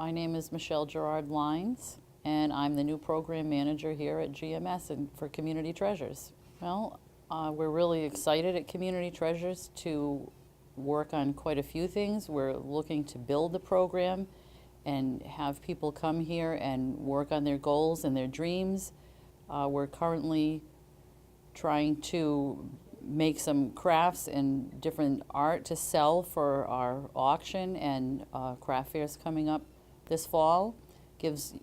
My name is Michelle Gerard Lines, and I'm the new program manager here at GMS and for Community Treasures. Well, we're really excited at Community Treasures to work on quite a few things. We're looking to build the program and have people come here and work on their goals and their dreams. We're currently trying to make some crafts and different art to sell for our auction and craft fairs coming up this fall. Gives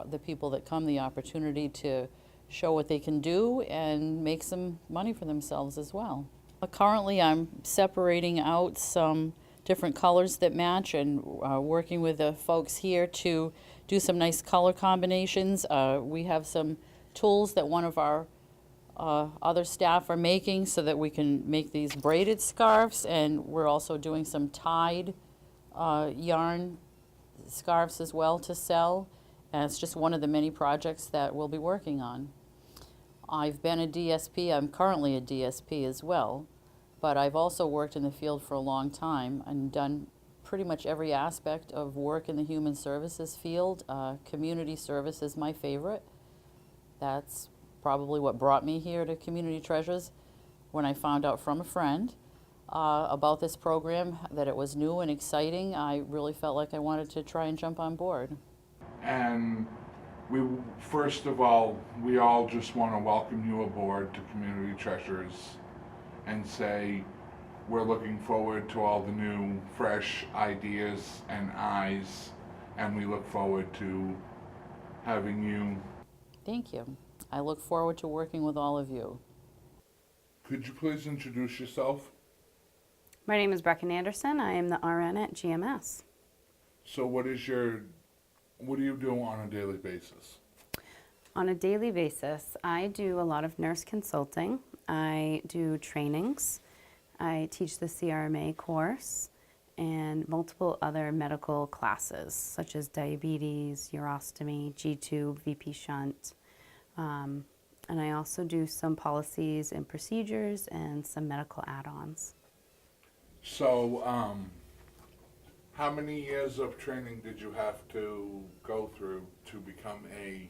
the people that come the opportunity to show what they can do and make some money for themselves as well. Currently I'm separating out some different colors that match and working with the folks here to do some nice color combinations. We have some tools that one of our other staff are making so that we can make these braided scarves, and we're also doing some tied yarn scarves as well to sell, and it's just one of the many projects that we'll be working on. I've been a DSP, I'm currently a DSP as well, but I've also worked in the field for a long time and done pretty much every aspect of work in the human services field. Community service is my favorite. That's probably what brought me here to Community Treasures when I found out from a friend about this program, that it was new and exciting. I really felt like I wanted to try and jump on board. And first of all, we all just want to welcome you aboard to Community Treasures and say we're looking forward to all the new, fresh ideas and eyes, and we look forward to having you. Thank you. I look forward to working with all of you. Could you please introduce yourself? My name is Brecken Anderson. I am the RN at GMS. So what do you do on a daily basis? On a daily basis, I do a lot of nurse consulting. I do trainings. I teach the CRMA course and multiple other medical classes, such as diabetes, urostomy, G-tube, VP shunt. And I also do some policies and procedures and some medical add-ons. So, how many years of training did you have to go through to become a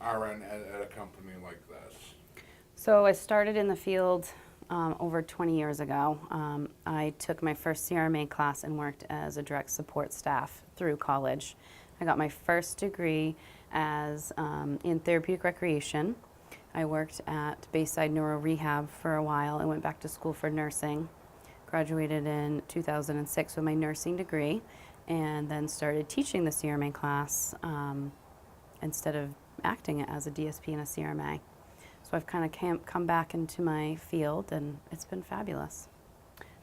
RN at a company like this? So I started in the field over 20 years ago. I took my first CRMA class and worked as a direct support staff through college. I got my first degree as in therapeutic recreation. I worked at Bayside Neuro Rehab for a while and went back to school for nursing. Graduated in 2006 with my nursing degree, and then started teaching the CRMA class instead of acting as a DSP and a CRMA. So I've kind of come back into my field, and it's been fabulous.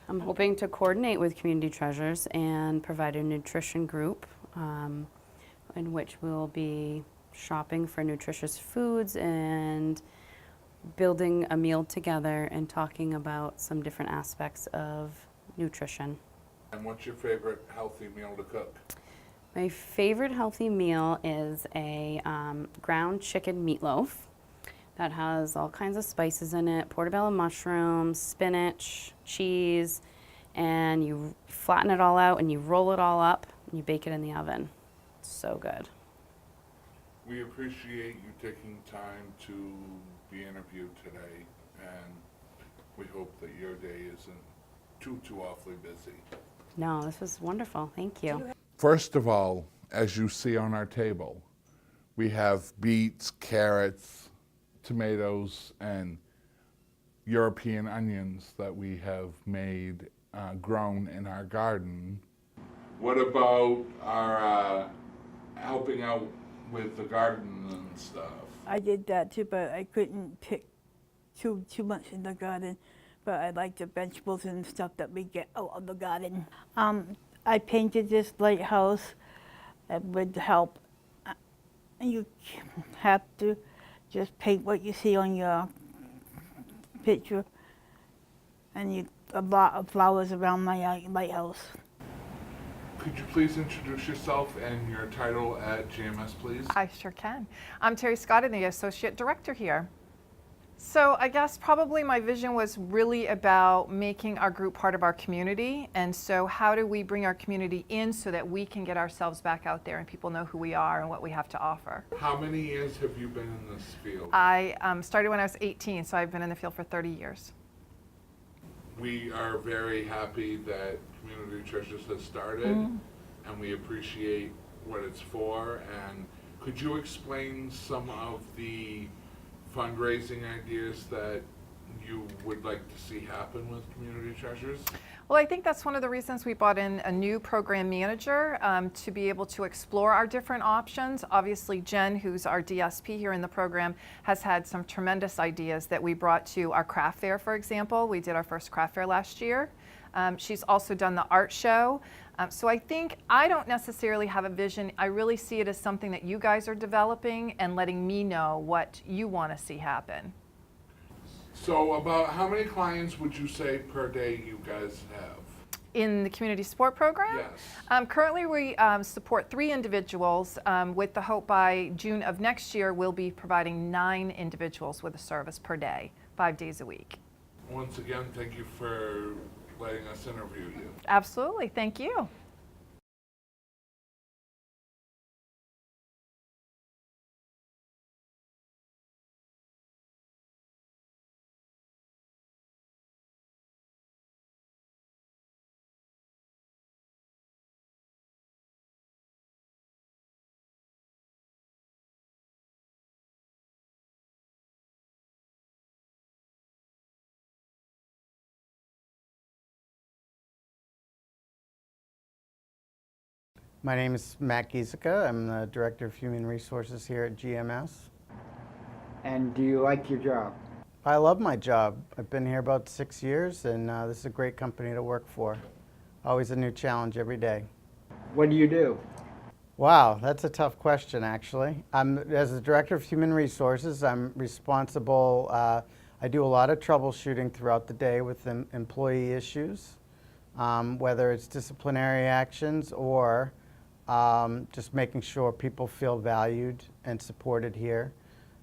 I'm hoping to coordinate with Community Treasures and provide a nutrition group in which we'll be shopping for nutritious foods and building a meal together and talking about some different aspects of nutrition. And what's your favorite healthy meal to cook? My favorite healthy meal is a ground chicken meatloaf that has all kinds of spices in it, portobello mushrooms, spinach, cheese, and you flatten it all out and you roll it all up and you bake it in the oven. It's so good. We appreciate you taking time to be interviewed today, and we hope that your day isn't too awfully busy. No, this was wonderful. Thank you. First of all, as you see on our table, we have beets, carrots, tomatoes, and European onions that we have made, grown in our garden. What about our helping out with the garden and stuff? I did that too, but I couldn't pick too much in the garden. But I like the vegetables and stuff that we get out of the garden. I painted this lighthouse with help. You have to just paint what you see on your picture, and a lot of flowers around my lighthouse. Could you please introduce yourself and your title at GMS, please? I sure can. I'm Terry Scott, and the Associate Director here. So I guess probably my vision was really about making our group part of our community. And so how do we bring our community in so that we can get ourselves back out there and people know who we are and what we have to offer? How many years have you been in this field? I started when I was 18, so I've been in the field for 30 years. We are very happy that Community Treasures has started, and we appreciate what it's for. And could you explain some of the fundraising ideas that you would like to see happen with Community Treasures? Well, I think that's one of the reasons we brought in a new program manager to be able to explore our different options. Obviously, Jen, who's our DSP here in the program, has had some tremendous ideas that we brought to our craft fair, for example. We did our first craft fair last year. She's also done the art show. So I think I don't necessarily have a vision. I really see it as something that you guys are developing and letting me know what you want to see happen. So about how many clients would you say per day you guys have? In the community support program? Yes. Currently we support 3 individuals with the hope by June of next year we'll be providing 9 individuals with a service per day, 5 days a week. Once again, thank you for letting us interview you. Absolutely, thank you. My name is Matt Giesica. I'm the Director of Human Resources here at GMS. And do you like your job? I love my job. I've been here about 6 years, and this is a great company to work for. Always a new challenge every day. What do you do? Wow, that's a tough question, actually. As the Director of Human Resources, I'm responsible. I do a lot of troubleshooting throughout the day with employee issues, whether it's disciplinary actions or just making sure people feel valued and supported here.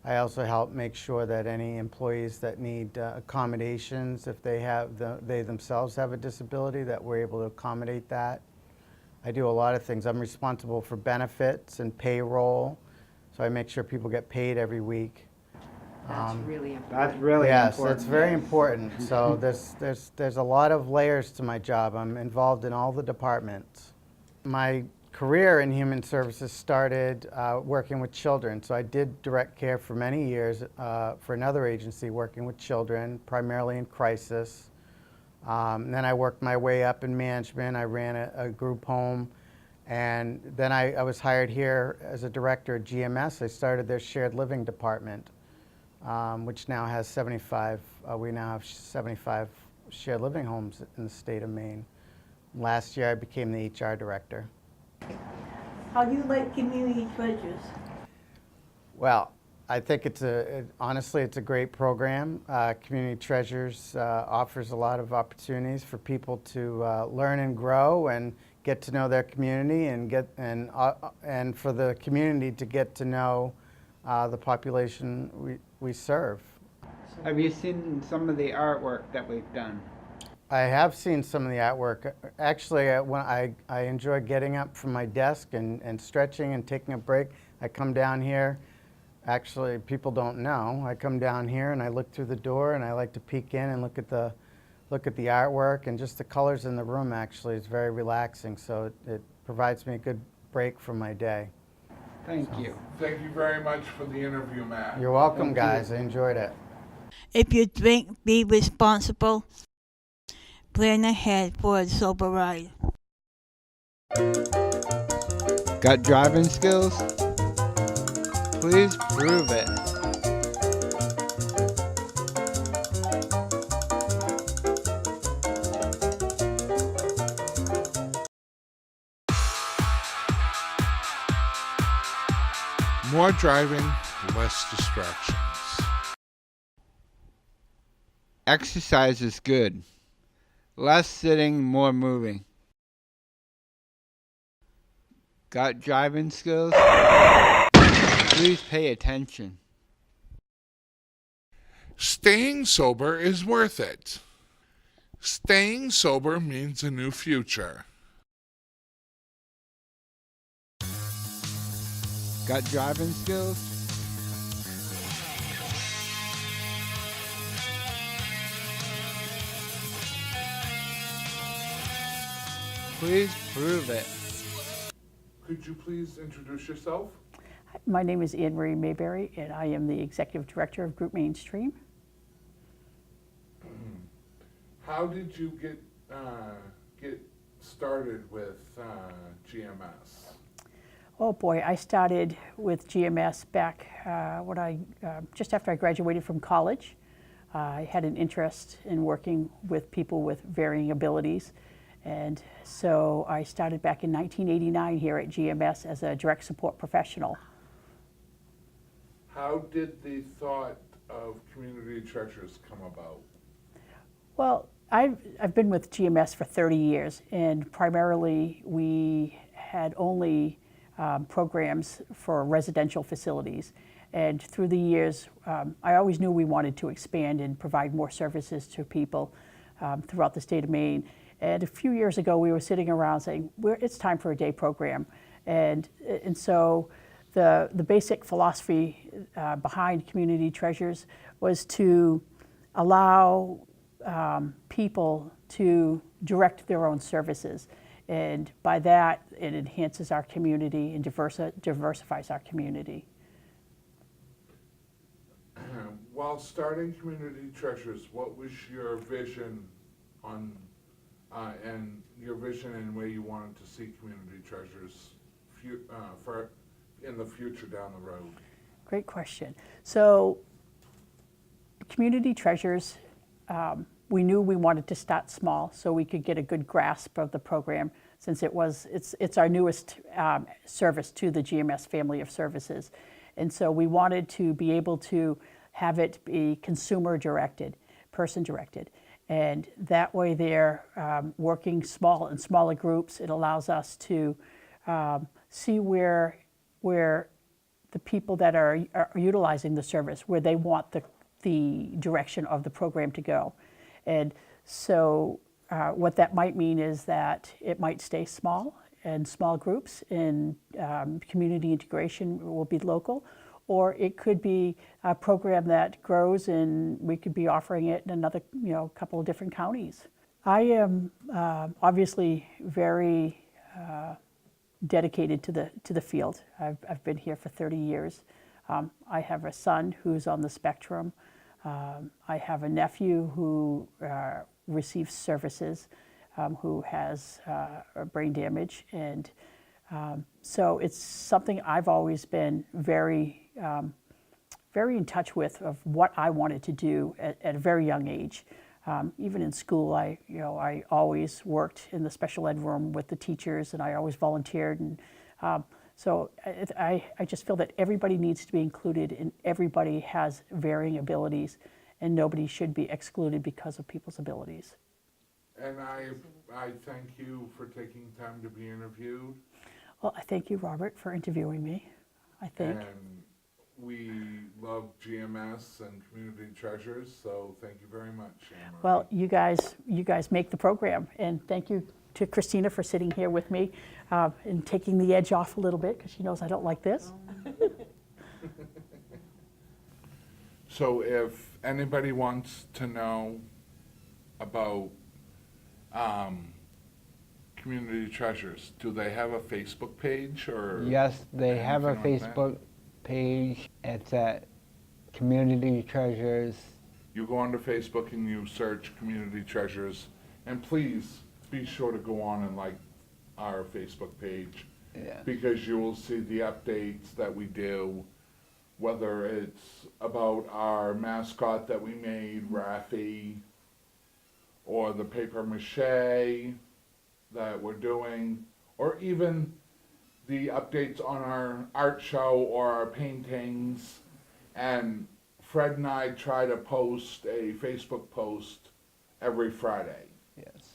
I also help make sure that any employees that need accommodations, if they themselves have a disability, that we're able to accommodate that. I do a lot of things. I'm responsible for benefits and payroll, so I make sure people get paid every week. That's really important. That's really yes, important. it's very important. So there's a lot of layers to my job. I'm involved in all the departments. My career in human services started working with children. So I did direct care for many years for another agency working with children, primarily in crisis. Then I worked my way up in management. I ran a group home. And then I was hired here as a director at GMS. I started their shared living department, which now has 75. We now have 75 shared living homes in the state of Maine. Last year I became the HR director. How do you like Community Treasures? Well, I think honestly, it's a great program. Community Treasures offers a lot of opportunities for people to learn and grow and get to know their community and for the community to get to know the population we serve. Have you seen some of the artwork that we've done? I have seen some of the artwork. Actually, when I enjoy getting up from my desk and stretching and taking a break. I come down here. Actually, people don't know. I come down here and I look through the door and I like to peek in and look at the artwork, and just the colors in the room actually is very relaxing. So it provides me a good break from my day. Thank you. Thank you very much for the interview, Matt. You're welcome, Thank guys. you. I enjoyed it. If you drink, be responsible. Plan ahead for a sober ride. Got driving skills? Please prove it. More driving, less distractions. Exercise is good. Less sitting, more moving. Got driving skills? Please pay attention. Staying sober is worth it. Staying sober means a new future. Got driving skills? Please prove it. Could you please introduce yourself? My name is Anne Marie Mayberry, and I am the Executive Director of Group Mainstream. How did you get started with GMS? Oh boy, I started with GMS back just after I graduated from college. I had an interest in working with people with varying abilities, and so I started back in 1989 here at GMS as a direct support professional. How did the thought of Community Treasures come about? Well, I've been with GMS for 30 years, and primarily we had only programs for residential facilities. And through the years, I always knew we wanted to expand and provide more services to people throughout the state of Maine. And a few years ago, we were sitting around saying, it's time for a day program. And so the basic philosophy behind Community Treasures was to allow people to direct their own services. And by that, it enhances our community and diversifies our community. While starting Community Treasures, what was your vision and your vision and where you wanted to see Community Treasures for in the future down the road? Great question. So, Community Treasures, we knew we wanted to start small so we could get a good grasp of the program, since it's our newest service to the GMS family of services. And so we wanted to be able to have it be consumer directed, person directed. And that way they're working small in smaller groups. It allows us to see where the people that are utilizing the service, where they want the direction of the program to go. And so what that might mean is that it might stay small and small groups, and community integration will be local, or it could be a program that grows and we could be offering it in another couple of different counties. I am obviously very dedicated to the field. I've been here for 30 years. I have a son who's on the spectrum. I have a nephew who receives services, who has brain damage, and so it's something I've always been very in touch with, of what I wanted to do at a very young age. Even in school, I always worked in the special ed room with the teachers, and I always volunteered. And so I just feel that everybody needs to be included, and everybody has varying abilities, and nobody should be excluded because of people's abilities. And I thank you for taking time to be interviewed. Well, I thank you, Robert, for interviewing me. I think. And we love GMS and Community Treasures, so thank you very much, Anne-Marie. Well, you guys make the program, and thank you to Christina for sitting here with me and taking the edge off a little bit, because she knows I don't like this. So if anybody wants to know about Community Treasures, do they have a Facebook page or? Yes, they have a anything like that? Facebook page. It's at Community Treasures. You go onto Facebook and you search Community Treasures, and please be sure to go on and like our Facebook page, Yeah. because you will see the updates that we do, whether it's about our mascot that we made, Raffy, or the paper mache that we're doing, or even the updates on our art show or our paintings. And Fred and I try to post a Facebook post every Friday. Yes.